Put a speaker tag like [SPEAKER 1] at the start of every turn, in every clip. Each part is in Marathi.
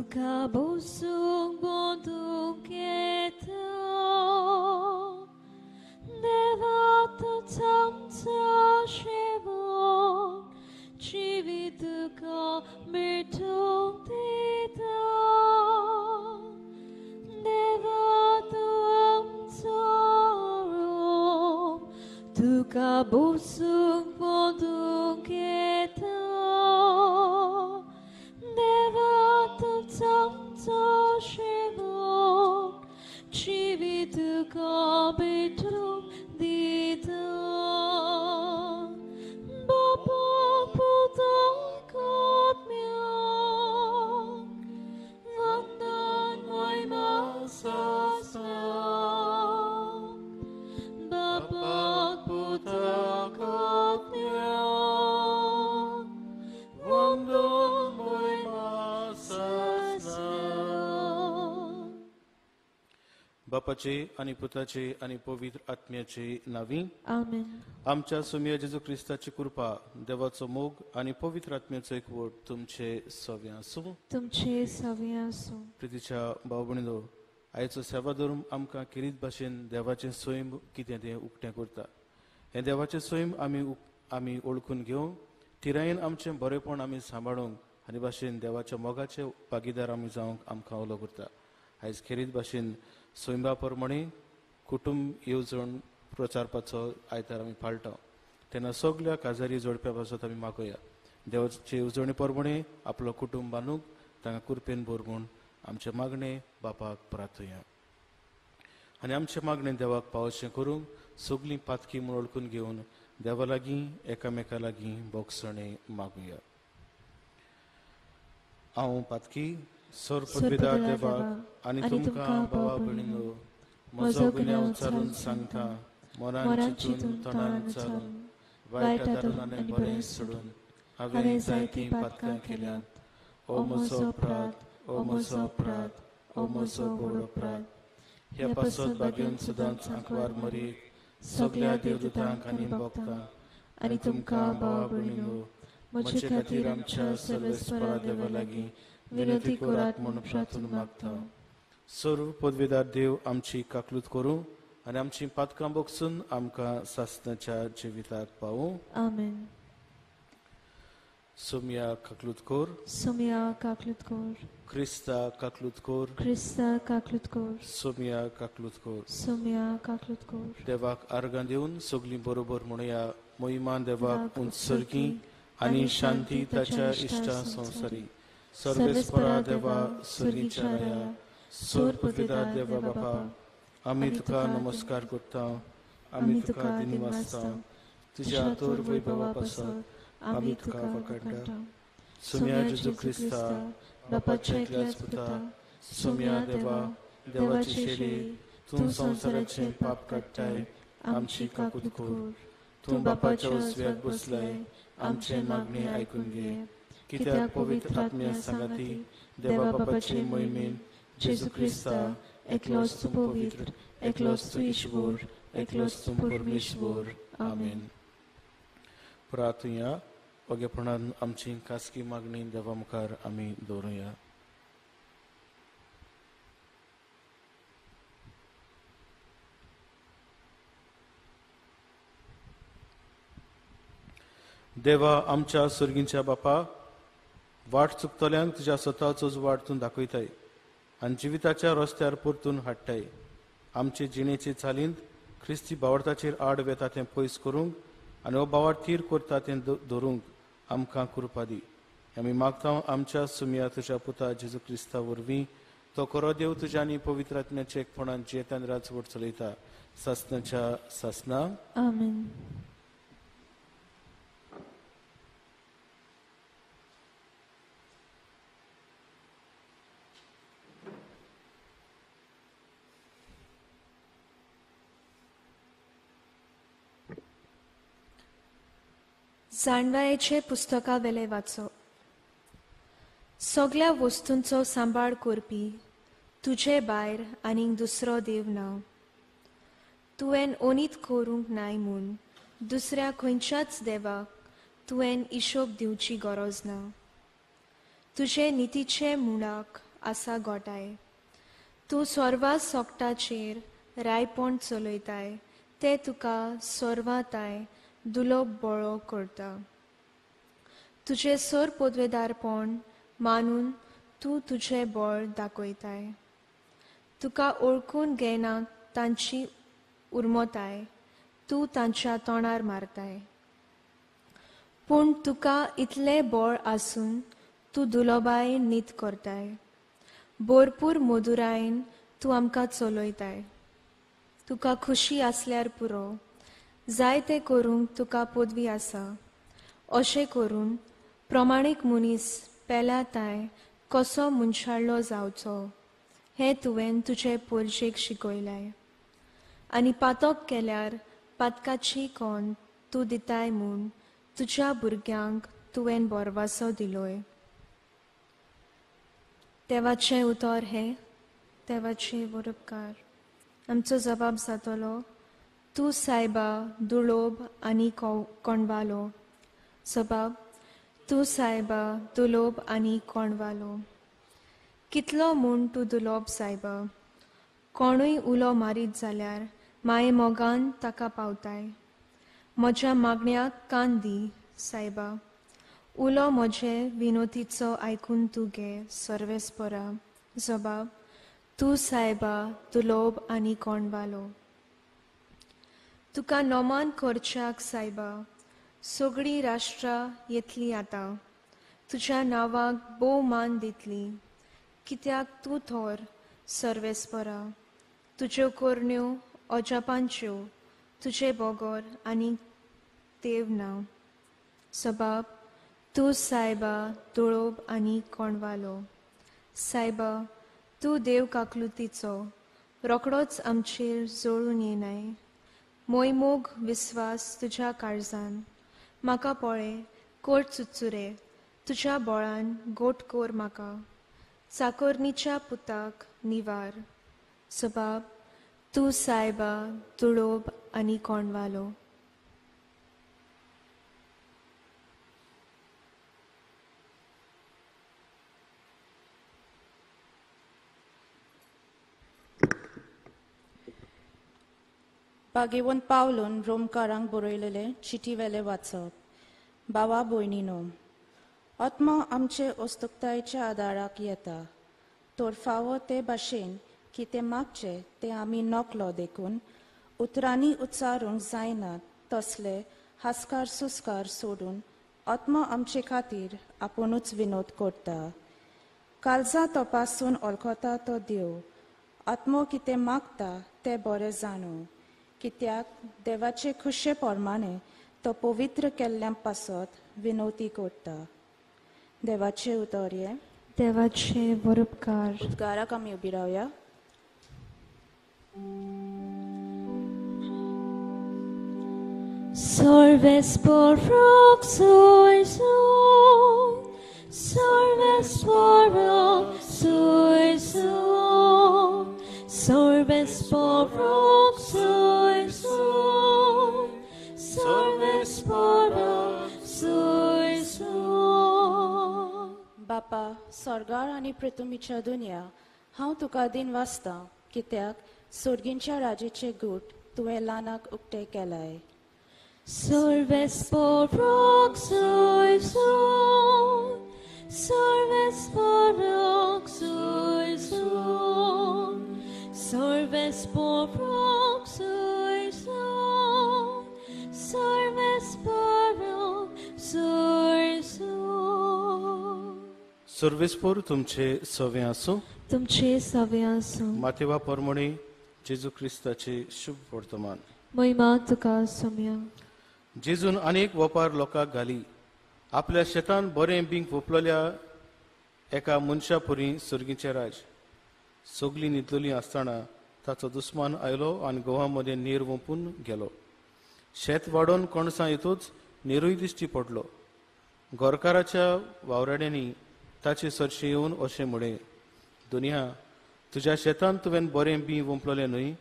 [SPEAKER 1] तुका बोसूंक बोंदूक येता देवा तूच आमचो शेवक जिवीत तुका मिटोवंक दिता देवा तूं आमचो रोम तुका बोसूंक बोंदूक येता देवा तूच आमचो शेवक जिवीत तुका मिटोवंक दिता बापा पुताक आत्म्याक वंदन महिमा सासना बापा पुताक आत्म्याक वंदन महिमा सासना
[SPEAKER 2] बापाचे आणि पुताचे आणि पवित्र आत्म्याचे नावी
[SPEAKER 1] आमेन.
[SPEAKER 2] आमच्या सुम्य जेजू ख्रिस्ताची कृपा देवाचो मोग आणि पवित्र आत्म्याचो एकवट तुमचे सव्य आसूं.
[SPEAKER 1] तुमचे सव्य आसूं.
[SPEAKER 2] प्रितीच्या भाव भयणीनो, आयचो सेवा धर्म आमकां किरीत भाशेन देवाचें स्वयं कितें तें उक्तें करता. हें देवाचें स्वयं आमी ओळखून घेवंक तिरायेन आमचें बरेपण आमी सांबाळूंक आनी भाशेन देवाच्या मोगाचे भागीदार आमी जावंक आमकां ओलो करता. आयज खेरीत भाशेन स्वयंबा प्रमाणे कुटुंब येवजण प्रचारपाचो आयतार आमी पाळटा. तेन्ना सगल्या काजारी जोडप्या पासत आमी मागोया. देवाचे येवजणे प्रमाणे आपलो कुटुंब बांदूंक तांकां कुरपेन भर म्हूण आमचे मागणे बापाक प्रार्थया. आनी आमचे मागणे देवाक पावचें करूंक सगलीं पातकी म्हूण ओळखून घेवन देवा लागीं एकामेका लागीं बोगसणे मागुया. हांव पातकी सर पदवीदार देवाक आनी तुमकां भावा भयणीनो म्हजो गुन्यांव उच्चारून सांगता. मनान चिंतून तोंडान उच्चारून वायट आदारून आनी बरें सोडून हांवें जायतीं पातकां केल्यात. ओ म्हजो अपराध, ओ म्हजो अपराध, ओ म्हजो व्हड अपराध. ह्या पासत बागेन सदांच आंकवार मरीक सगल्या देवदूतांक आनी भक्तांक आनी तुमकां भावा भयणीनो म्हजे खातीर आमच्या सर्वेस्परा देवा लागीं विनंती करात म्हूण प्रार्थना मागता. सर्व पदवीदार देव आमची काकलूत करूं आनी आमची पातकां बोगसून आमकां सासणाच्या जिविताक पावूं.
[SPEAKER 1] आमेन.
[SPEAKER 2] सोम्या काकलूत कोर,
[SPEAKER 1] सोम्या काकलूत कोर,
[SPEAKER 2] क्रिस्ता काकलूत कोर,
[SPEAKER 1] क्रिस्ता काकलूत कोर,
[SPEAKER 2] सोम्या काकलूत कोर.
[SPEAKER 1] सोम्या काकलूत कोर.
[SPEAKER 2] देवाक आर्गां दिवन सगलीं बरोबर म्हणया. मोहिमान देवाक उत्सर्गी आनी शांती ताच्या इश्टा संवसारी. सर्वेस्परा देवा सर्गीच्या राया, सोर पदवीदार देवा बापा, आमी तुका नमस्कार करता. आमी तुका दिनवासता. तुज्या आतोर वैभवा पासत आमी तुका वखडटा. सोम्या जेजू क्रिस्ता बापाच्या एकल्याच पुता, सोम्या देवा देवाची शेडी, तूं संवसाराचें पाप काडटाय आमची काकूत कोर. तूं बापाच्या उजव्याक बसलाय आमचे मागणी आयकून घे. कित्याक पवित्र आत्म्या सांगाती देवा बापाचे मोहिमेन जेजू क्रिस्ता एकलोच तूं पवित्र, एकलोच तूं ईश्वर, एकलोच तूं परमेश्वर. आमेन. प्रार्थया. ओगेपणान आमची खासगी मागणी देवा मुखार आमी दवरुया. देवा आमच्या सर्गींच्या बापा, वाट चुकतल्यांक तुज्या स्वताचोच वाट तूं दाखयताय आनी जिविताच्या रस्त्यार परतून हाडटाय. आमचे जिणेचे चालींत ख्रिस्ती भावार्थाचेर आड वेता तें पयस करूंक आनी हो भावार्थ थीर करता तें धरूंक आमकां कृपा दी. आमी मागता आमच्या सुम्या तुज्या पुता जेजू क्रिस्ता वरवीं. तो खरो देव तुज्या आनी पवित्र आत्म्याच्या एकपणान जेतान राजवट चलयता सासणाच्या सासना.
[SPEAKER 1] आमेन.
[SPEAKER 3] जाणवायेचे पुस्तका वेले वाचो. सगळ्या वस्तूंचो सांबाळ करपी तुझे भायर आनीक दुसरो देव ना. तुवें ओनीत करूंक नाय म्हूण दुसऱ्या खंयच्याच देवाक तुवें हिशोब दिवची गरज ना. तुजे नितीचे मुळाक आसा गोठाय. तूं सोर्वा सोकटाचेर रायपोण चलयताय ते तुका सोर्वाताय दुलोब बोळो करता. तुझे सोर पोदवेदारपण मानून तूं तुझे बळ दाखयताय. तुका ओळखून घेना तांची उर्मोताय तूं तांच्या तोंडार मारताय. पूण तुका इतले बळ आसून तूं दुलोबाय नीत करताय. भरपूर मधुरायेन तूं आमकां चलयताय. तुका खुशी आसल्यार पुरो, जाय तें करूंक तुका पदवी आसा. अशें करून प्रमाणीक मनीस पेल्याताय कसो मनशाळो जावचो हें तुवें तुजे पोरशेक शिकयलाय. आनी पातक केल्यार पातकाची कोण तूं दिताय म्हूण तुज्या भुरग्यांक तुवें बोरवासो दिलोय. देवाचें उतर हें, देवाचे वरपकार. आमचो जबाब जातलो, तूं सायबा दुळोब आनी कोणवालो. जबाब, तूं सायबा दुलोब आनी कोणवालो. कितलो म्हूण तूं दुलोब सायबा. कोणूय उलो मारीत जाल्यार माये मोगान ताका पावताय. म्हज्या मागण्याक कान दी सायबा. उलो म्हजे विनोतीचो आयकून तूं घे सर्वेस्परा. जबाब, तूं सायबा दुलोब आनी कोणवालो. तुका नोमान करच्याक सायबा सगळीं राष्ट्रां येतलीं आतां. तुज्या नांवाक भोव मान दितलीं कित्याक तूं थोर सर्वेस्परा. तुज्यो कोरण्यो अजापांच्यो तुजे बोगोर आनी देव नांव. जबाब, तूं सायबा दुळोब आनी कोणवालो. सायबा, तूं देव काकलुतीचो रोकडोच आमचेर जळून येनाय. मोयमोग विस्वास तुज्या काळजान. म्हाका पळय कोट चुचुरे तुज्या बोळान गोट कोर म्हाका. चाकोरणीच्या पुताक निवार. जबाब, तूं सायबा दुळोब आनी कोणवालो.
[SPEAKER 4] बागेवन पावलून रोमकारांक बरयलेले चिटीवेले वाचप. बावा भयणीनो, आत्मा आमचे अस्तुकतायेच्या आदाराक येता. तोर फावो ते भाशेन कितें मागचे ते आमी नकलो देखून उतरांनी उच्चारूंक जायना तसले हास्कार सुस्कार सोडून आत्मा आमचे खातीर आपुणूच विनोद करता. काळजां तपासून वळखता तो देव. आत्मो कितें मागता ते बरें जाणू. कित्याक देवाचे खुशे प्रमाणे तो पवित्र केल्ल्या पासत विनोती करता. देवाचे उतर हे.
[SPEAKER 1] देवाचे वरपकार.
[SPEAKER 4] उद्गाराक आमी उबी रावया.
[SPEAKER 1] Sorvesporok soy soy, Sorvesporok soy soy, Sorvesporok soy soy, Sorvesporok soy soy.
[SPEAKER 4] बापा, स्वर्गार आनी पृथ्वीच्या दुनिया हांव तुका दिन वाचता कित्याक सुर्गींच्या राजेचे गूट तुवें ल्हानाक उक्ते केलाय.
[SPEAKER 1] Sorvesporok soy soy, Sorvesporok soy soy, Sorvesporok soy soy, Sorvesporok soy soy.
[SPEAKER 2] सर्वेस्पोर तुमचे सवे आसूं.
[SPEAKER 1] तुमचे सवे आसूं.
[SPEAKER 2] मातेवा परमणे जेजू क्रिस्ताचे शुभ वर्तमान.
[SPEAKER 1] महिमा तुका सोम्या.
[SPEAKER 2] जेजून अनेक वपार लोकांक घाली. आपल्या शेतान बरें बींक वपलल्या एका मनशा पुरी सुर्गीचे राज. सगळीं न्हिदलोलीं आसतना ताचो दुस्मान आयलो आनी गोवामध्ये नीर वोंपून गेलो. शेत वाडोवन कणसां येतूच निरूय दिश्टी पडलो. गोरकाराच्या वावराड्यांनी ताचे सरशे येवन अशें म्हळें, दुनिया, तुज्या शेतान तुवें बरें बी वोंपलोलें न्हय,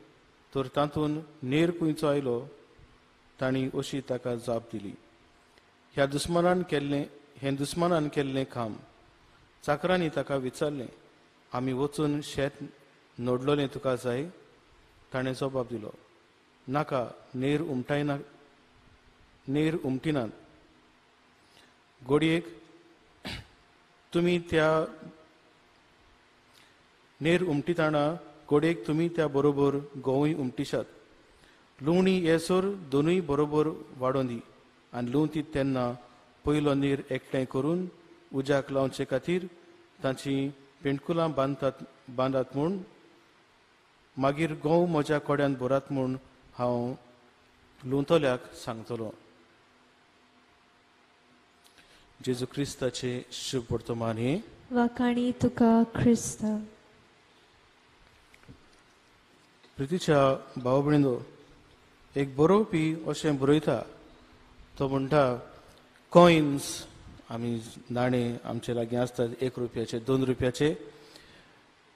[SPEAKER 2] तर तातूंत नीर खुंयचो आयलो. तांणी अशी ताका जाप दिली, हे दुस्मानान केल्लें काम. चाकरांनी ताका विचारलें, आमी वचून शेत नोडलोलें तुका जाय? ताणें जबाब दिलो, नाका, नेर उमटिनात. घोडयेक तुमी त्या नेर उमटिताना घोडयेक तुमी त्या बरोबर गोंवय उमटिशात. लुवणी येसोर दोनूय बरोबर वाडोवन दी. आनी लुवती तेन्ना पयलो नेर एकठांय करून उज्याक लावचे खातीर तांची पेंडकुलां बांदात म्हूण, मागीर गोंव म्हज्या कोड्यान भरात म्हूण हांव लुंतोल्याक सांगतलो. जेजू क्रिस्ताचे शुभ वर्तमान हे.
[SPEAKER 1] वाकाणी तुका ख्रिस्त.
[SPEAKER 2] प्रितीच्या भाव भयणींनो, एक बरोवपी अशें बरयता, तो म्हणटा कॉयन्स, आमी नाणे आमचे लागीं आसतात 1 रुपयाचे 2 रुपयाचे,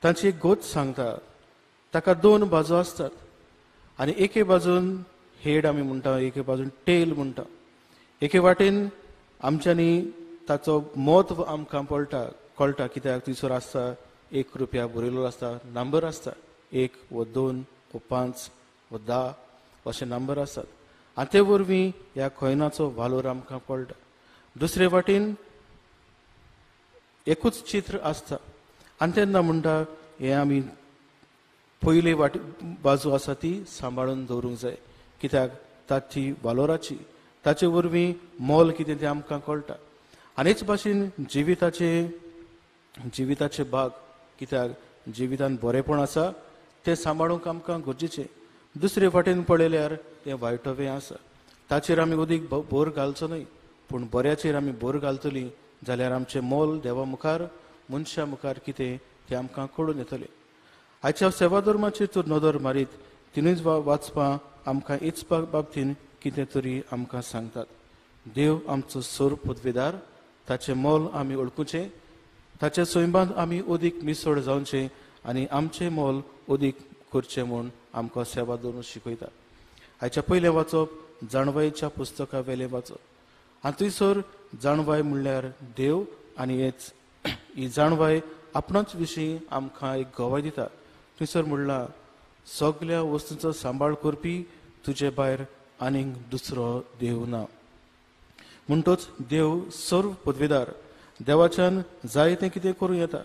[SPEAKER 2] तांची एक गोत सांगता. ताका 2 बाजू आसतात आनी एके बाजून हेड आमी म्हणटा, एके बाजून टेल म्हणटा. एके वाटेन आमच्यांनी ताचो म्हत्व आमकां कळटा, कित्याक थंयसर आसता 1 रुपया बरयलो आसता, नंबर आसता, 1 व 2 व 5 व 10 अशे नंबर आसतात. आनी ते वरवीं ह्या कॉयनाचो वालोर आमकां कळटा. दुसरे वाटेन एकूच चित्र आसता आनी तेन्ना म्हणटा हें आमी पयली बाजू आसा ती सांबाळून दवरूंक जाय, कित्याक ताची वालोराची, ताचे वरवीं मोल कितें तें आमकां कळटा. आनीच भाशेन जिविताचे भाग, कित्याक जिवितान बरेपण आसा तें सांबाळूंक आमकां गरजेचें. दुसरे वाटेन पळयल्यार तें वायटवें आसा, ताचेर आमी उदीक भर घालचो न्हय, पूण बऱ्याचेर आमी भर घालतलीं जाल्यार आमचें मोल देवा मुखार, मनशा मुखार कितें तें आमकां कळून येतलें. आयच्या सेवा धर्माचेर तर नदर मारीत तिनूय वाचपां आमकां इचपा बाबतींत कितें तरी आमकां सांगतात. देव आमचो सोर पदवेदार, ताचें मोल आमी ओळखुचें, ताच्या सोयंबांत आमी उदीक मिसळ जावचें आनी आमचें मोल उदीक करचें म्हूण आमकां सेवा धर्म शिकयता. आयच्या पयलें वाचप जाणवायेच्या पुस्तका वेलें वाचप. आनी थंयसर जाणवाय म्हणल्यार देव, आनी हेच ही जाणवाय आपणाच विशीं आमकां एक गवाय दिता. थंयसर म्हणलां, सगल्या वस्तूंचो सांबाळ करपी तुजे भायर आनीक दुसरो देव ना. म्हणटच देव सर्व पदवेदार, देवाच्यान जाय तें कितें करूं येता.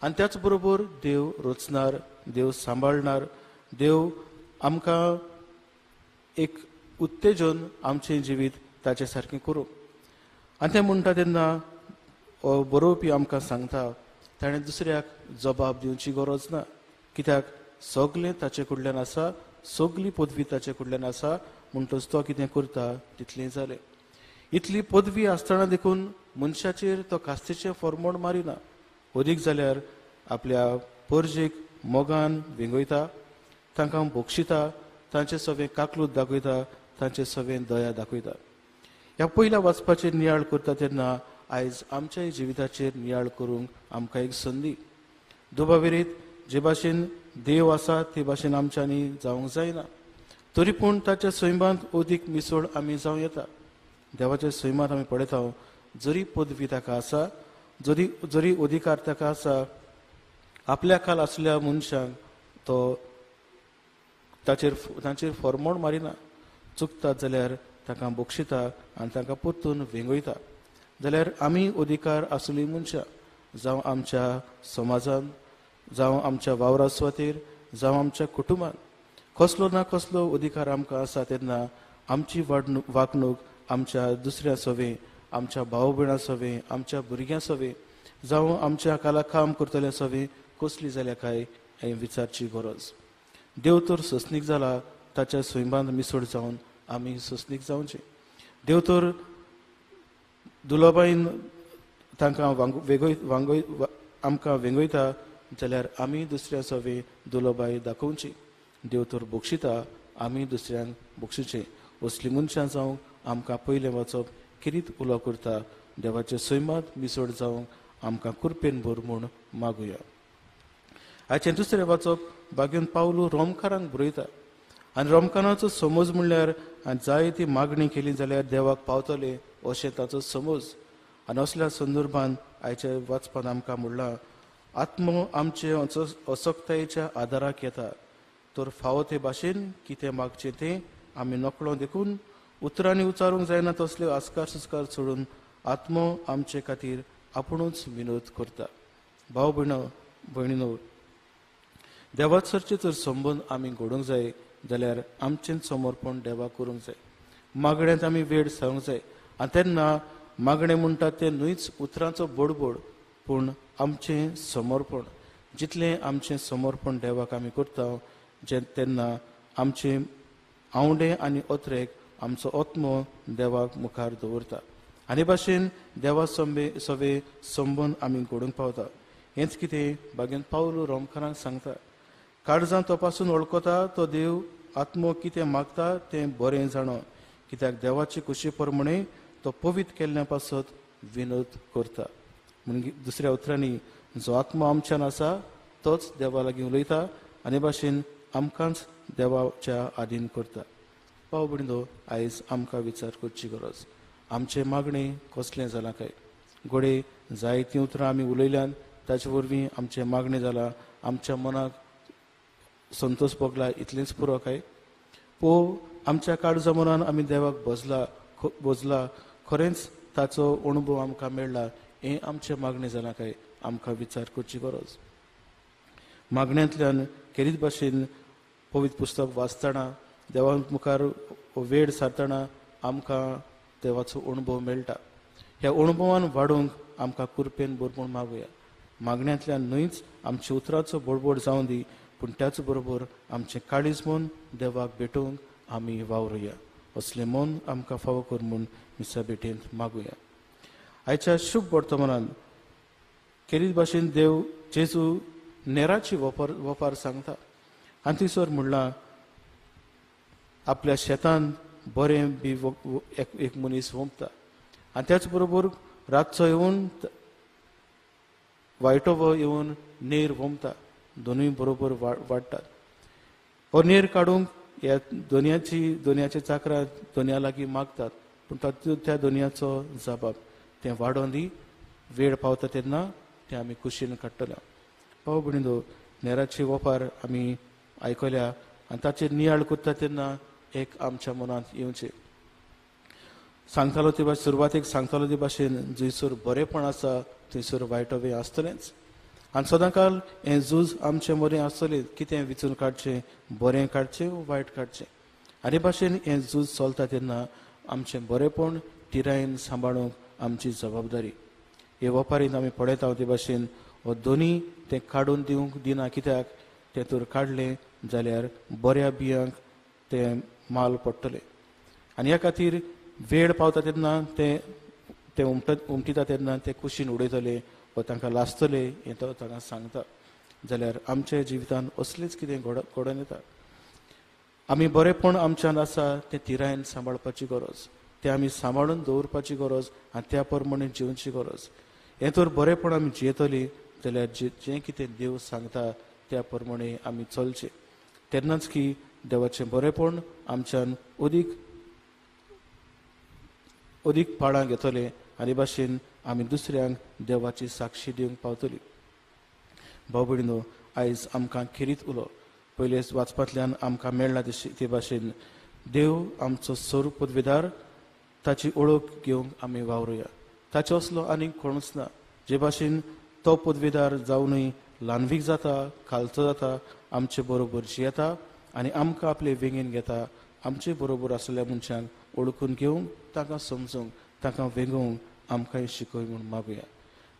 [SPEAKER 2] आनी त्याच बरोबर देव रचणार, देव सांबाळणार, देव आमकां एक उत्तेजन आमचें जिवीत ताचे सारकें करूं. आनी तें म्हणटा तेन्ना बरोवपी आमकां सांगता ताणें दुसऱ्याक जबाब दिवची गरज ना, कित्याक सगलें ताचे कडल्यान आसा, सगली पदवी ताचे कडल्यान आसा. म्हणटच तो कितें करता तितलें जालें. इतली पदवी आसतना देखून मनशाचेर तो कास्तेचें फॉर्मोण मारिना. अदीक जाल्यार आपल्या परजेक मोगान विंगयता, तांकां बोक्षिता, तांचे सवें काकलूत दाखयता, तांचे सवें दया दाखयता. ह्या पयल्या वाचपाचेर नियाळ करता तेन्ना आयज आमच्याय जिविताचेर नियाळ करूंक आमकां एक संदी. दुबाविरीत जे भाशेन देव आसा ते भाशेन आमच्यांनी जावंक जायना. तरी पूण ताच्या सैमांत अदीक मिसळ आमी जावं येता. देवाच्या सैमांत आमी पळयता, जरी पदवी ताका आसा, जरी अधिकार ताका आसा, आपल्या खाल आसल्या मनशांक तो ताचेर फॉर्मोण मारिना. चुकतात जाल्यार ताका बोक्षिता आनी तांकां परतून वेंगयता. जाल्यार आमी अधिकार आसली मनशां, जावं आमच्या समाजान, जावं आमच्या वावरा सुवातेर, जावं आमच्या कुटुंबान कसलो ना कसलो अधिकार आमकां आसा तेन्ना आमची वागणूक आमच्या दुसऱ्या सवें, आमच्या भाव भयणां सवें, आमच्या भुरग्यां सवें, जावं आमच्या काला काम करतल्या सवें कसली जाल्या काय हें विचारची गरज. देव तर ससनीक जाला, ताच्या सैमांत मिसळ जावन आमी ससनीक जावचें. देव तर दुलाबाईन तांकां आमकां वेंगयता जाल्यार आमी दुसऱ्या सवें दुलाबाई दाखोवची. देव तर बोक्षिता, आमी दुसऱ्यांक बोक्षिचें. असली मनशां जावंक आमकां पयलें वाचप किरीत उलो करता. देवाच्या सैमांत मिसळ जावंक आमकां कृपेन भर म्हूण मागुया. आयचें दुसरें वाचप बागेन पावलू रोमकारांक बरयता. आनी रोमकारांचो समज म्हणल्यार जाय ती मागणी केली जाल्यार देवाक पावतले अशें ताचो समज. आनी असल्या संदर्भान आयच्या वाचपान आमकां म्हणलां, आत्मो आमचे असोक्तायेच्या आदाराक येता तर फावो ते भाशेन कितें मागचें तें आमी नकळो देखून उतरांनी उचारूंक जायना तसल्यो आस्कार सुस्कार सोडून आत्मो आमचे खातीर आपुणूच विनोद करता. भाव भयणीनो, देवाचरचे जर संबंद आमी घडोवंक जाय जाल्यार आमचें समर्पण देवाक करूंक जाय. मागण्यांत आमी वेळ सारूंक जाय. आनी तेन्ना मागणें म्हणटा तें न्हूच उतरांचो बडबड, पूण आमचें समर्पण. जितलें आमचें समर्पण देवाक आमी करता तेन्ना आमचें आवडे आनी ओत्रेक आमचो आत्मो देवाक मुखार दवरता. आनी भाशेन देवा सवे संबंद आमी घडोवंक पावता. हेंच कितें बागेन पावलो रोमकारांक सांगता. काळजां तपासून वळखता तो देव आत्मो कितें मागता तें बरें जाणो, कित्याक देवाचे कुशी प्रमाणे तो पवित केल्ल्या पासत विनोद करता. म्हणजे दुसऱ्या उतरांनी जो आत्मो आमच्यान आसा तोच देवा लागीं उलयता आनी भाशेन आमकांच देवाच्या आधीन करता. भाव भयणीनो, आयज आमकां विचार करची गरज. आमचे मागणे कसलें जालां काय? घोडे जायतीं उतरां आमी उलयल्यान ताचे वरवीं आमचें मागणें जालां, आमच्या मनाक संतोश भोगला इतलेंच पुरो काय? आमच्या काळजा मनान आमी देवाक भोजला खरेंच ताचो अणभव आमकां मेळ्ळा हें आमचें मागणें जालां काय? आमकां विचार करची गरज. मागण्यांतल्यान खेरीत भाशेन पवित्र पुस्तक वाचतना देवा मुखार वेळ सारतना आमकां देवाचो अणभव मेळटा. ह्या अणभवान वाडोवंक आमकां कृपेन बरोबर मागुया. मागण्यांतल्यान न्हयच आमच्या उतराचो बडबड जावं दी, पूण त्याच बरोबर आमचें काळीज मन देवाक भेटोवंक आमी वावरुया. असलें मन आमकां फावो कर म्हूण मिसा भेटेंत मागुया. आयच्या शुभ वर्तमानान खेरीत भाशेन देव जेजू नेराची वपार सांगता. आनी थंयसर म्हणलां आपल्या शेतान बरें बी एक मनीस वोंपता आनी त्याच बरोबर रातचो येवन वायटोवो येवन नेर वोंपता. दोनूय बरोबर वाडटात. हो नेर काडूंक ह्या दोनयाचे चाकरां दोनया लागीं मागतात, पूण तातूंत त्या दोनयाचो जबाब तें वाडोवन दी, वेळ पावता तेन्ना तें आमी कुशीन काडटले. भाव भयणीनो, नेराची वपार आमी आयकल्या आनी ताचेर नियाळ करता तेन्ना एक आमच्या मनांत येवचें. सांगतालो ते भाशेन सुरवातेक सांगतालो ते भाशेन जंयसर बरेंपण आसा थंयसर वायटोवें आसतलेंच. आनी सदांकाल हें झूज आमचें बरें आसतलें. कितें विचून काडचें, बरें काडचें वायट काडचें. आनी भाशेन हें झूज चलता तेन्ना आमचें बरेंपण तिरायेन सांबाळूंक आमची जबाबदारी. हे वपारींत आमी पळयता ते भाशेन हो दोनी तें काडून दिवंक दिना, कित्याक तें तर काडलें जाल्यार बऱ्या बियांक तें माल पडटलें. आनी ह्या खातीर वेळ पावता तेन्ना ते उमटिता तेन्ना ते कुशीन उडयतले वा तांकां लासतले हें तो तांकां सांगता. जाल्यार आमच्या जिवितान असलेंच कितें घडोवन येता. आमी बरेंपण आमच्यान आसा तें तिरायेन सांबाळपाची गरज, तें आमी सांबाळून दवरपाची गरज आनी त्या प्रमाणे जिवची गरज. हें तर बरेंपण आमी जियेतलीं जाल्यार जें कितें देव सांगता त्या प्रमाणे आमी चलचें. तेन्नाच की देवाचें बरेंपण आमच्यान अदीक पाळांत घेतलें आनी भाशेन आमी दुसऱ्यांक देवाची साक्षी दिवंक पावतलीं. भाव भयणीनो, आयज आमकां खेरीत उलो पयले वाचपांतल्यान आमकां मेळ्ळा ते भाशेन देव आमचो स्वरूप पदवेदार, ताची ओळख घेवंक आमी वावरुया. ताचे असलो आनीक कोणूच ना. जे भाशेन तो पदवेदार जावनूय ल्हानवीक जाता, खालचो जाता, आमचे बरोबर जियेता आनी आमकां आपले वेंगेन घेता. आमचे बरोबर आसलेल्या मनशांक ओळखून घेवंक, तांकां समजूंक, तांकां वेंगोवंक आमकांय शिकय म्हूण मागुया.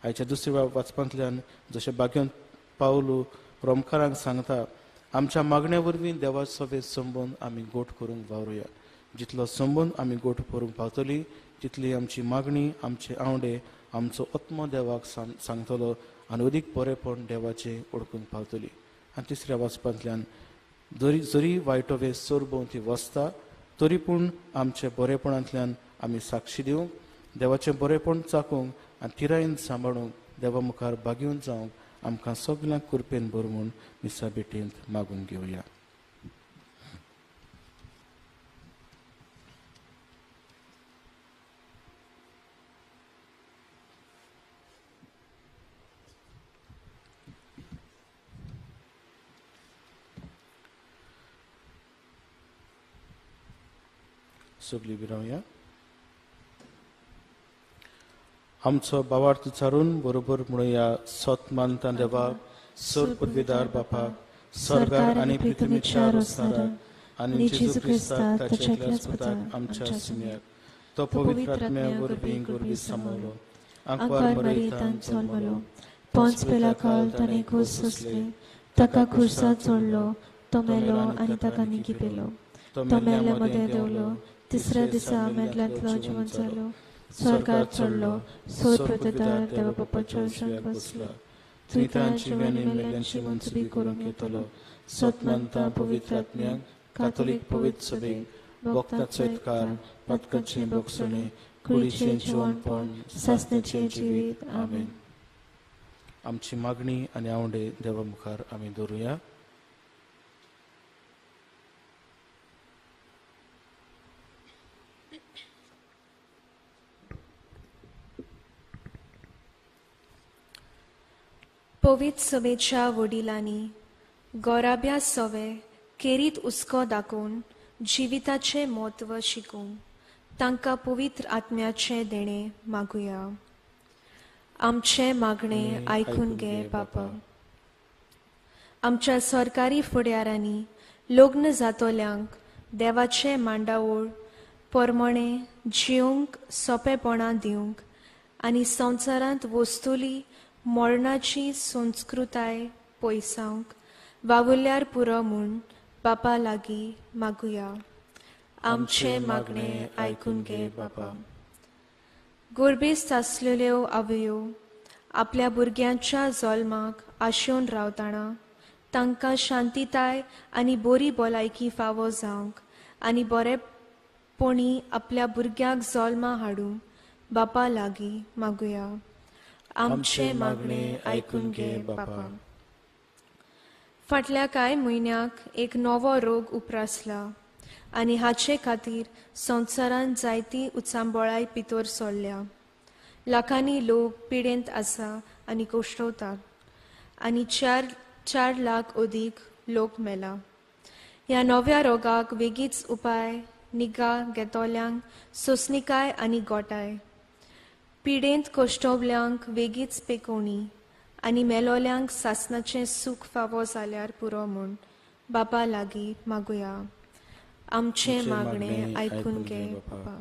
[SPEAKER 2] आयच्या दुसऱ्या वाचपांतल्यान जशें बागेंत पावलो रोमकारांक सांगता, आमच्या मागण्या वरवीं देवा सवे संबंद आमी गोठ करूंक वावरुया. जितलो संबंद आमी गोठ करूंक पावतली तितली आमची मागणी, आमचे आवडे, आमचो आत्मो देवाक सांगतलो आनी अदीक बरेंपण देवाचें ओळखूंक पावतली. आनी तिसऱ्या वाचपांतल्यान जरी वायटोवे सोर भोंवती वचता तरी पूण आमच्या बरेपणांतल्यान आमी साक्षी दिवंक, देवाचें बरेपण चाखूंक आनी तिरायेन सांबाळूंक, देवा मुखार बागेवन जावंक आमकां सगल्यांक कृपेन भर म्हूण मिसा भेटेंत मागून घेवया. सगळी विरावया. आमचो भावार्थ चारून बरोबर म्हणूया सोत मानता देवा सर पदवीदार बापाक स्वर्गार आनी पृथ्वीच्या रोसनाराक आनी जेजू क्रिस्ताक ताच्या एकल्याच पुताक आमच्या सिम्याक तो पवित्र आत्म्या वरवीं गुरबी सामोलो आंकवार मरयतान जल्मलो पोंच पिलाकाल ताणें खूस सोंसले ताका खुर्सात जोडलो तो मेलो आनी ताका निगी पेलो तो मेल्ले मदें देवलो तिसऱ्या दिसा मेदल्यांतलो जिवंत जालो स्वर्गार चडलो सोर पदवीदार देवा बापाच्या उज्याक बसलो थंय तांची आनी मेल्ल्यांची मनसुबी करूंक येतलो सोत मानता पवित्र आत्म्याक कातोलीक पवित्र सभेक भक्तांचो इतकार पातकाचें भोगसणें कुडीचें जिवणपण सासणेचें जिवीत आमेन. आमची मागणी आनी आवडे देवा मुखार आमी दवरुया.
[SPEAKER 3] पवित्र सभेच्या वडिलांनी गौराब्या सवे केरीत उस्को दाखोवन जिविताचें म्हत्व शिकूंक तांकां पवित्र आत्म्याचें देणें मागुया. आमचे मागणे आयकून घे बापा. आमच्या सरकारी फुडाऱ्यांनी लग्न जातोल्यांक देवाचे मांडावळ परमणे जिवंक सोंपेपणां दिवंक आनी संवसारांत वस्तुली मरणाची संस्कृताय पयसावंक वावुरल्यार पुरो म्हूण बापा लागीं मागुया. आमचे मागणे आयकून घे बापा. गुरबेस्त आसलेल्यो आवयो आपल्या भुरग्यांच्या जल्माक आशेवन रावतना तांकां शांतीताय आनी बरी भलायकी फावो जावंक आनी बरेपणी आपल्या भुरग्याक जल्मा हाडूंक बापा लागीं मागुया. आमचे मागणे आयकून घे बापा. फाटल्या कांय म्हयन्याक एक नवो रोग उप्रासला आनी हाचे खातीर संवसारांत जायती उचांबळाय भितर सोडल्या. लाखांनी लोक पिडेंत आसा आनी कोश्टवतात आनी 4 लाख अदीक लोक मेला. ह्या नव्या रोगाक वेगीच उपाय निगा घेतोल्यांक सोंसणीकाय आनी गोठाय. पिडेंत कोश्टवल्यांक वेगीच पेकोवणी आनी मेलोल्यांक सासणाचें सूख फावो जाल्यार पुरो म्हूण बापा लागीं मागुया. आमचे मागणे आयकून घे बापा.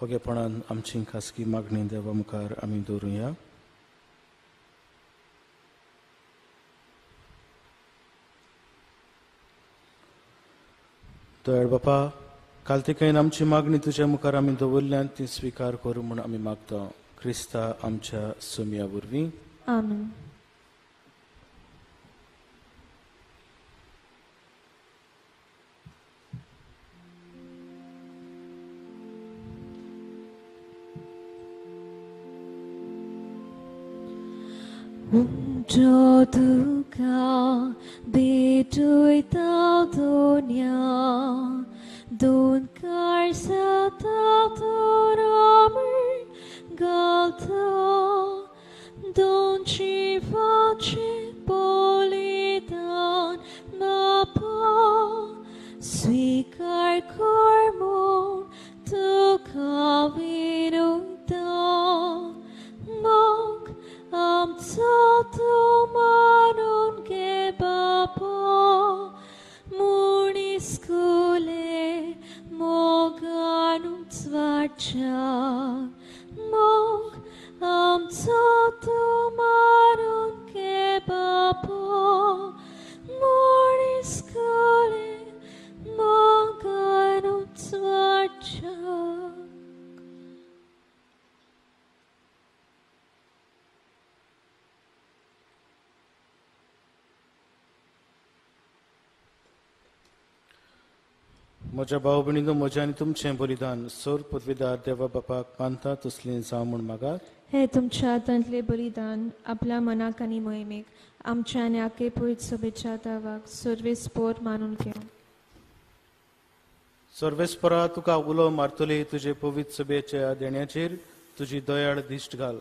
[SPEAKER 2] ओगेपणान आमची खासगी मागणी देवा मुखार आमी दवरुया. दयाळ बापा कालतिकेन आमची मागणी तुज्या मुखार आमी दवरल्यान ती स्विकार करूं म्हूण आमी मागता. क्रिस्ता आमच्या सुमया वरवीं
[SPEAKER 1] आमेन. Unto tuka bituy tao dunya dun karsa tao ramer galta dun chi face politan mapa svikar kormon tuka vinuta mok amtsato manon ke bapa muni skule moganum tsvacha mok amtsato manon ke bapa muni skule moganum tsvacha.
[SPEAKER 2] म्हज्या भाव भयणीनो म्हजें आनी तुमचें बलिदान सोर पदवीदार देवा बापाक मानता तसलें जावं म्हूण मागात.
[SPEAKER 1] हे तुमच्या हातांतले बलिदान आपल्या मनाक आनी मोहिमेक आमच्या आनी आखे पवित्र सभेच्या दावाक सर्वेस्पोर मानून घेवं.
[SPEAKER 2] सर्वेस्परा तुका उलो मारतले तुजे पवित्र सभेच्या देण्याचेर तुजी दयाळ दिश्ट घाल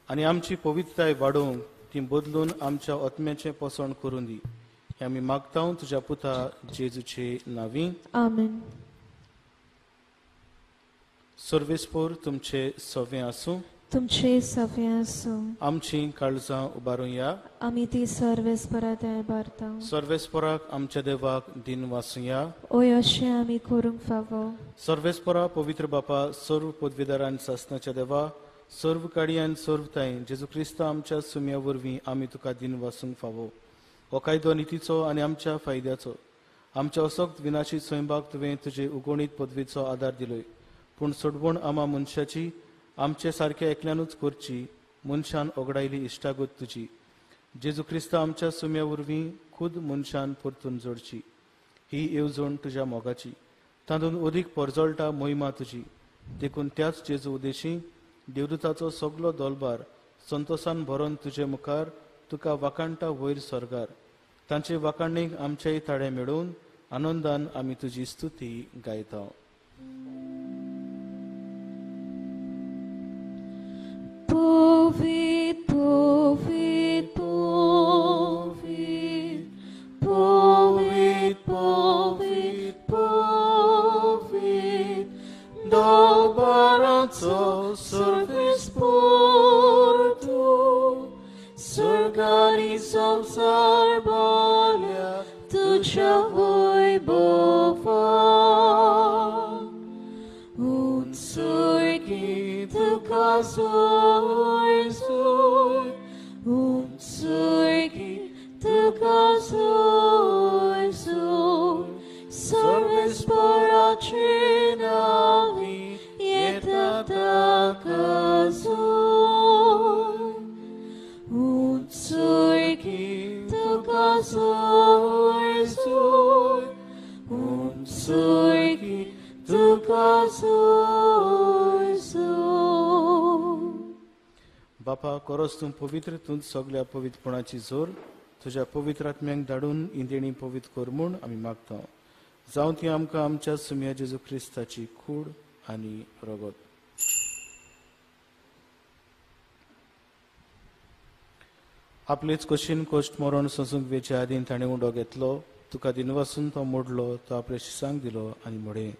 [SPEAKER 2] आनी आमची पवित्रताय वाडोवंक ती बदलून आमच्या आत्म्याचें पोसण करून दी. हे आमी मागता तुज्या पुता जेजूचे नांवी
[SPEAKER 1] आमेन.
[SPEAKER 2] सर्वेस्पोर तुमचे सवे आसूं,
[SPEAKER 1] तुमचे सवे आसूं.
[SPEAKER 2] आमची काळजां उबारुया.
[SPEAKER 1] आमी ती सर्वेस्परात बारता.
[SPEAKER 2] सर्वेस्पोराक आमच्या देवाक दिन वासुया.
[SPEAKER 1] ओय अशें आमी करूंक फावो.
[SPEAKER 2] सर्वेस्पोरा पवित्र बापा, सर्व पदवीदारांन सासनाच्या देवा, सर्व काडयान सर्वताय जेजू क्रिस्त आमच्या सुम्या वरवीं आमी तुका दिन वासूंक फावो. हो कायदो नितीचो आनी आमच्या फायद्याचो. आमच्या असोक्त विनाशी स्वयंभाग तुवें तुजे उगोणीत पदवेचो आदार दिलोय. पूण सोडवण आमा मनशाची आमचे सारखे एकल्यानूच करची, मनशान ओगडायली इश्टागत तुजी. जेजू क्रिस्त आमच्या सुम्या वरवीं खुद मनशान परतून जोडची. ही येवजण तुज्या मोगाची, तातूंत अदीक परजळटा मोहिमा तुजी. देखून त्याच जेजू उदेशी देवदूताचो सगलो दोलबार संतोषान भरोन तुजे मुखार तुका वाकाणटा वयर स्वर्गार. तांचे वाकाणणेक आमचेय ताळे मेळून आनंदान आमी तुजी स्तुती गायता.
[SPEAKER 1] Povid, povid, povid, povid, povid, povid,
[SPEAKER 2] Dolbaraco सर्वेस्पोर तू, स्वर्गानी संसार बोल्या
[SPEAKER 1] तुझ्या Vaibhava.
[SPEAKER 2] Unsurgi tuka zoy zoy,
[SPEAKER 1] Unsurgi tuka zoy zoy,
[SPEAKER 2] सर्वेस्पोराची नावी येता ताका
[SPEAKER 1] zoy. Unsurgi tuka zoy zoy,
[SPEAKER 2] Unsurgi
[SPEAKER 1] tuka zoy zoy.
[SPEAKER 2] बापा, कोरोस तूं पवित्र, तूं सगल्या पवित्रपणाची जोर तुज्या पवित्र आत्म्यांक धाडून इंदेणी पवित्र कर म्हूण आमी मागता. जावं ती आमकां आमच्या सुम्या जेजू क्रिस्ताची कूड आनी रगत. आपलेच कशीन कोश्ट मरण सोसूंक वेचे आदीन ताणें उंडो घेतलो. तुका दिनवासून तो मोडलो, तो आपल्या शिसांक दिलो आनी म्हळे,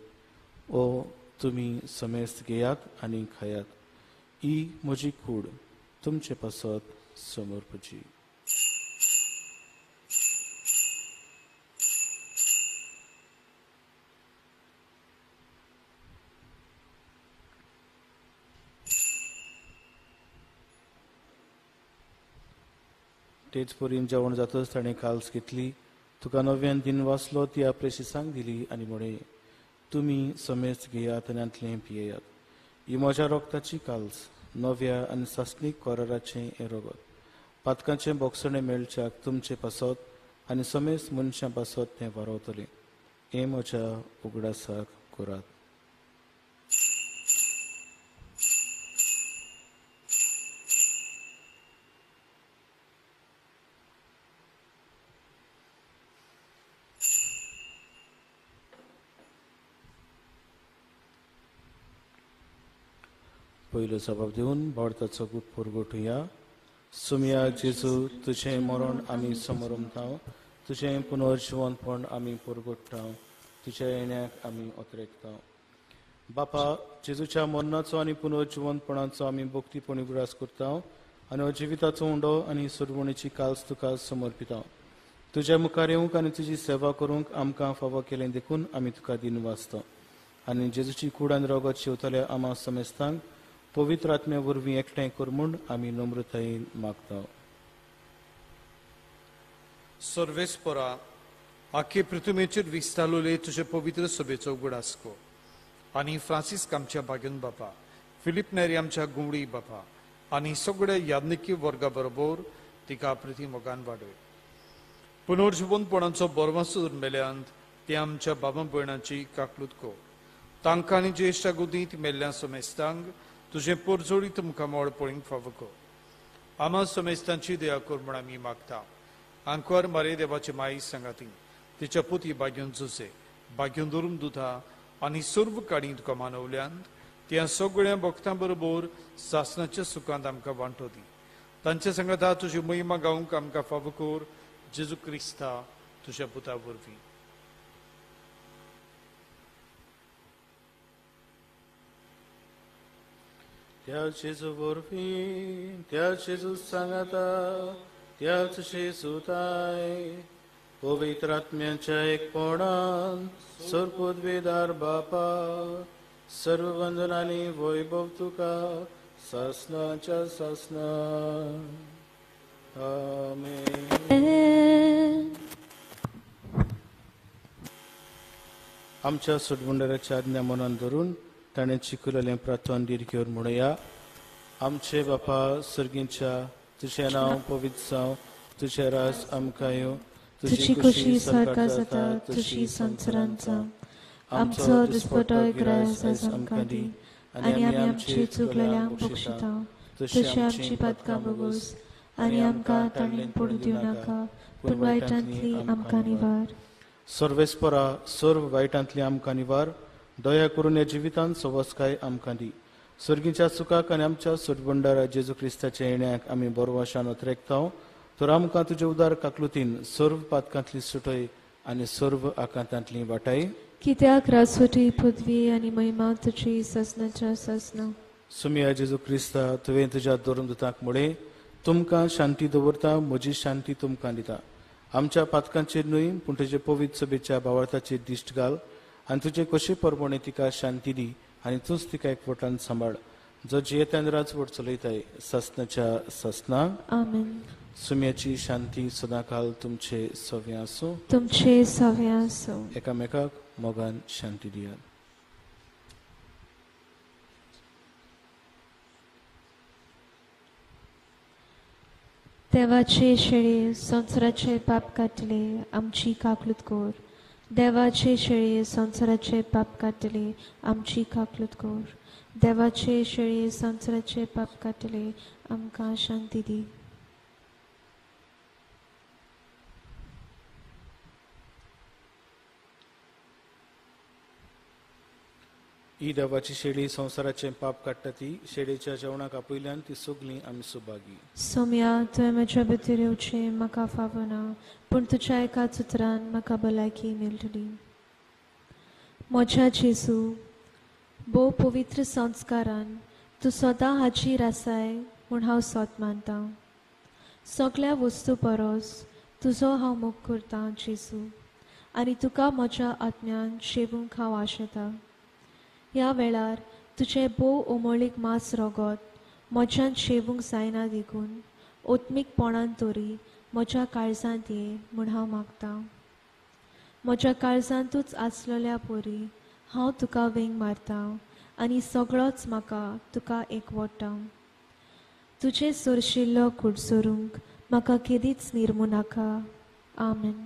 [SPEAKER 2] ओ तुमी समेस्त घेयात आनी खायात. ही म्हजी कूड तुमचे पासत समर्पची. तेच परीन जेवण जातच ताणें काल्स घेतली. तुका नव्यान दिन वाचलो, ती आपल्या शिसांक दिली आनी म्हणे, तुमी समेस्त घेयात आनी आंतलें पियेयात. ही म्हज्या रोगताची काल्स, नव्या आनी सासणीक कोराराचें हें रगत. पातकाचें बोगसणें मेळच्याक तुमचे पासत आनी समेस्त मनशां पासत तें वारवतलें. हें म्हज्या उगडासाक करात. पयलो जबाब दिवन भारताचो गुट पुरगोटुया. सुम्या जेजू, तुझें मरण आमी समरमताव, तुझें पुनर्जिवनपण आमी पुरगोट्टाव, तुज्या येण्याक आमी ओतरेकताव. बापा, जेजूच्या मरणाचो आनी पुनर्जिवनपणाचो आमी भक्तीपणी उगडास करताव आनी जिविताचो उंडो आनी सुरवणेची काल्स तुका समर्पिताव. तुज्या मुखार येवंक आनी तुजी सेवा करूंक आमकां फावो केलें देखून आमी तुका दिन वाचता. आनी जेजूची कूड आनी रगत शिवतल्या आमा समेस्तांक पवित्र आत्म्या वरवीं एकठांय कर म्हूण आमी नम्रतायेन मागता.
[SPEAKER 5] सर्वेस्परा, आखे पृथ्वीचेर विस्तारलोले तुजे पवित्र सभेचो उगडास को. आनी फ्रांसीस आमच्या बागेन बापा, फिलीप नेरी आमच्या गुंवडी बापा आनी सगळ्या याज्ञिकी वर्गा बरोबर तिका प्रती मोगान वाडय. पुनर्जिवनपणाचो बरवासूर मेल्यांत ते आमच्या बाबा भयणांची काकलूत को. तांकां आनी ज्येश्ठा गुदींत मेल्ल्या समेस्तांक तुझे पोरजोडीत मुखार मोड पळोवंक फावो को. आमा समेस्तांची दया कर म्हूण आमी मागता. आंकवार मारे देवाचे माई सांगाती, तिच्या पुती बाग्योन जुसे, बाग्योन दुरून दुधा आनी सर्व काडी तुका मानवल्यांत त्या सगळ्या भक्तां बरोबर सासणाच्या सुखांत आमकां वांटो दी. तांच्या सांगाता तुजी महिमा गावंक आमकां फावो कर. जेजू क्रिस्ता तुज्या पुता वरवीं.
[SPEAKER 2] त्याच जेजू वरवीं त्याच जेजू सांगाता त्याच जेजूताय पवित्र आत्म्याच्या एकपणान सर्वोद्वेदार बापा सर्व वंदनांनी वैभव तुका सासनाच्या सासना आमेन. आमच्या सुटबुंडराच्या आज्ञा मनान धरून ताणें शिकवलेलें प्रार्थना दीर घेवन म्हणुया. आमचे बापा सर्गींच्या तुझें नांव पवित्र जावं, तुझें राज आमकां येवं,
[SPEAKER 1] तुझी खुशी स्वर्गात जाता तुझी संवसारांत जावं. आमचो दिसपटोय ग्रास आज आमकां दी आनी आमी आमची चुकलेल्यांक बक्षिता. तशी आमची पातकां बगोस आनी आमकां ताणें पडूं दिवं नाका पूण वायटांतली आमकां निवार.
[SPEAKER 2] सर्वेस्परा सर्व वायटांतली आमकां निवार. दया करून ह्या जिवितांत सवस्काय आमकां दी. सर्गीच्या सुखाक आनी आमच्या सुटबंडारा जेजू क्रिस्ताच्या येण्याक आमी बरोवाशान उतरेकता. तर आमकां तुजे उदार काकलुतीन सर्व पातकांतली सुटय आनी सर्व आकांतांतली वाटाय.
[SPEAKER 1] कित्याक रासोटी पदवी आनी महिमा तुजी ससनाच्या ससना.
[SPEAKER 2] सुमिया जेजू क्रिस्ता तुवें तुज्या दोरून दुतांक म्हळे तुमकां शांती दवरता, म्हजी शांती तुमकां दिता. आमच्या पातकांचेर न्हय पूण तुजे पवित्र सभेच्या भावार्थाचेर दिश्ट घाल आनी तुजे कशे परमणे तिका शांती दी आनी तूंच तिका एकवटान सांबाळ. जो जियेत्यान राजवट चलयताय ससनाच्या ससना.
[SPEAKER 1] आमेन.
[SPEAKER 2] सुम्याची शांती सदांकाल तुमचे सव्या आसूं.
[SPEAKER 1] तुमचे सव्या आसूं.
[SPEAKER 2] एकामेकाक मोगान शांती दियात.
[SPEAKER 1] देवाचे शेळे संवसाराचे पाप काटले आमची काकलूत कोर. देवाचे शेळे संवसाराचे पाप काटले आमची काकलूत कोर. देवाचे शेळे संवसाराचे पाप काटले आमकां शांती दी.
[SPEAKER 2] ही देवाची शेळी संवसाराचे पाप काडटा ती शेळेच्या जेवणाक आपयल्यान ती सगळीं आमी सुभागी.
[SPEAKER 1] सोम्या तुवें म्हज्या भितर येवचें म्हाका फावना पूण तुज्या एकाच उतरान म्हाका भलायकी मेळटली. म्हज्या जेजू भोव पवित्र संस्कारान तूं सदां हाजीर आसाय म्हूण हांव सोत मानतां. सगळ्या वस्तू परस तुजो हांव मोग करतां जेजू आनी तुका म्हज्या आत्म्यान शेवूंक हांव आशेतां. ह्या वेळार तुजें भोव ओमळीक मांस रगत म्हज्यान शेवूंक जायना देखून ओत्मीकपणान तरी म्हज्या काळजांत ये म्हूण हांव मागतां. म्हज्या काळजांतूच आसलेल्या परी हांव तुका वेंग मारतां आनी सगळोच म्हाका तुका एकवटा. तुजे सोरशिल्लो कुडसोरूंक म्हाका केदीच निर्मू नाका. आमेन.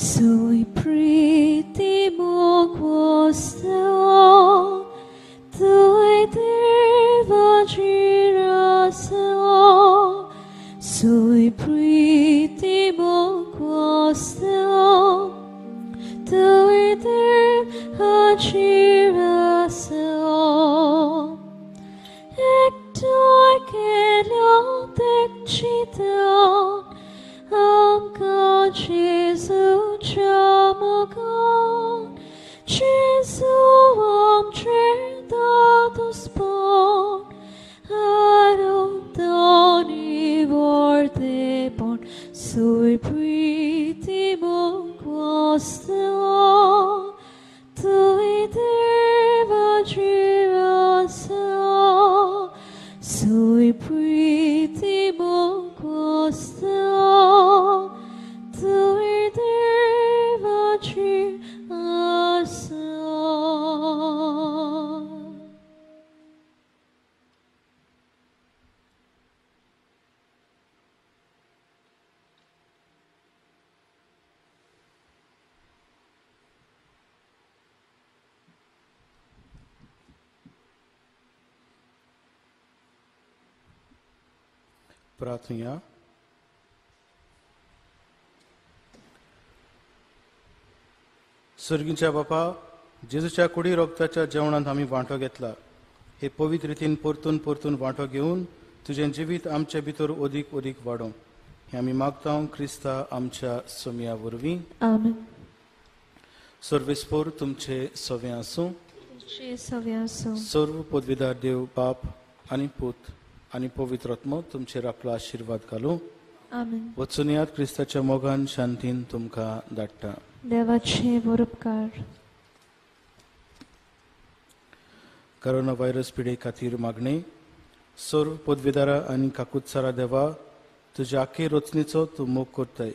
[SPEAKER 1] Sui pritimo quosto, tui derva giraso. Sui pritimo quosto, tui derva giraso. Ectoi che lo decito, Amca Gesù ciamogon, Gesù am cerdato spon, adoptoni vorte bon, sui pritimo quosto, tui deva giraso, sui pritimo quosto, tui deva giraso.
[SPEAKER 2] प्रार्थना. स्वर्गीच्या बापा, जेजूच्या कुडी रोगताच्या जेवणात आम्ही वांटो घेतला. हे पवित्र रितीन परतून परतून वांटो घेऊन तुझें जिवीत आमचे भितर ओदीक ओदीक वाडो हे आमी मागता क्रिस्ता आमच्या सोम्या वरवीं.
[SPEAKER 1] आमेन.
[SPEAKER 2] सर्वेस्पोर तुमचे सवे आसूं.
[SPEAKER 1] तुमचे सवे आसूं.
[SPEAKER 2] सर्व पदवीदार देव बाप आनी पूत आनी पवित्र आत्मो तुमचेर आपलो आशिर्वाद घालूं.
[SPEAKER 1] आमेन.
[SPEAKER 2] वचून यात क्रिस्ताच्या मोगान शांतीन तुमकां धाडटा.
[SPEAKER 1] देवाचे वरपकार.
[SPEAKER 2] कोरोना व्हायरस पिडे खातीर मागणी. सर्व पदवीदारा आनी काकुत्सारा देवा, तुज्या आख्खे रचणेचो तूं मोग करताय.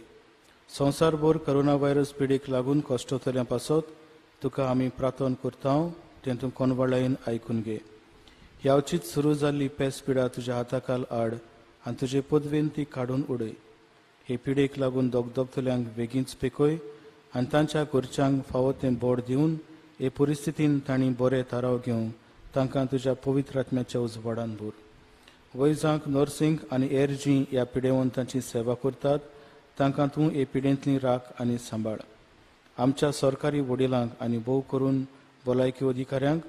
[SPEAKER 2] संवसारभर कोरोना व्हायरस पिडेक लागून कश्टतल्या पासत तुका आमी प्रार्थना करता. तें तूं कोनवळायेन आयकून घे. ह्या अचीत सुरू जाल्ली पेस पिडा तुज्या हाताखाल हाड आनी तुजे पदवेन ती काडून उडय. हे पिडेक लागून दोगदोगतल्यांक बेगीनच पेकय आनी तांच्या घरच्यांक फावो तें बोड दिवन हे परिस्थितीन तांणी बरें थाराव घेवंक तांकां तुज्या पवित्र आत्म्याच्या उजवाडान भर. वैजांक, नर्सिंग आनी हेर जीं ह्या पिडेवंतांची सेवा करतात तांकां तूं हे पिडेंतली राख आनी सांबाळ. आमच्या सरकारी वडिलांक आनी भोव करून भलायकी अधिकाऱ्यांक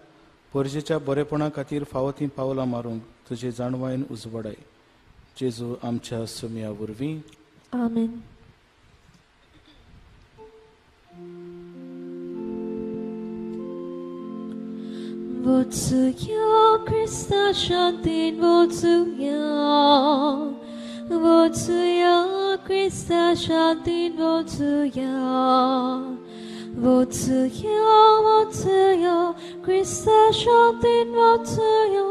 [SPEAKER 2] परजेच्या बरेपणा खातीर फावो तीं पावलां मारूंक तुजे जाणवायेन उजवाडाय. जेजू आमच्या सोम्या वरवीं.
[SPEAKER 1] आमेन. Wozuja Christa shantin wozuja, wozuja Christa shantin wozuja, wozuja wozuja Christa shantin wozuja,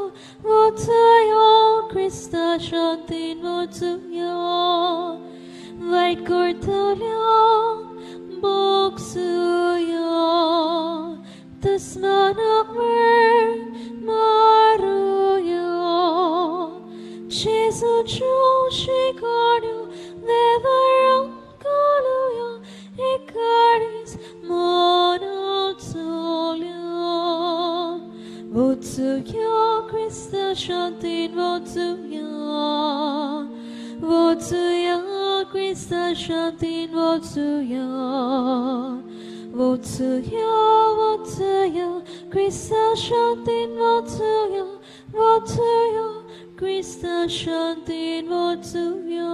[SPEAKER 1] wozuja Christa shantin wozuja, weit kortolja boksuja. Das manak mer maruyo, Jesu chu shikaryo, nevaram kaluyo, ikaris monotsolyo. Votsuya Christa shantin votsuya, votsuya Christa shantin votsuya. Votsuya, votsuya, Christa shantin votsuya, votsuya, Christa shantin votsuya.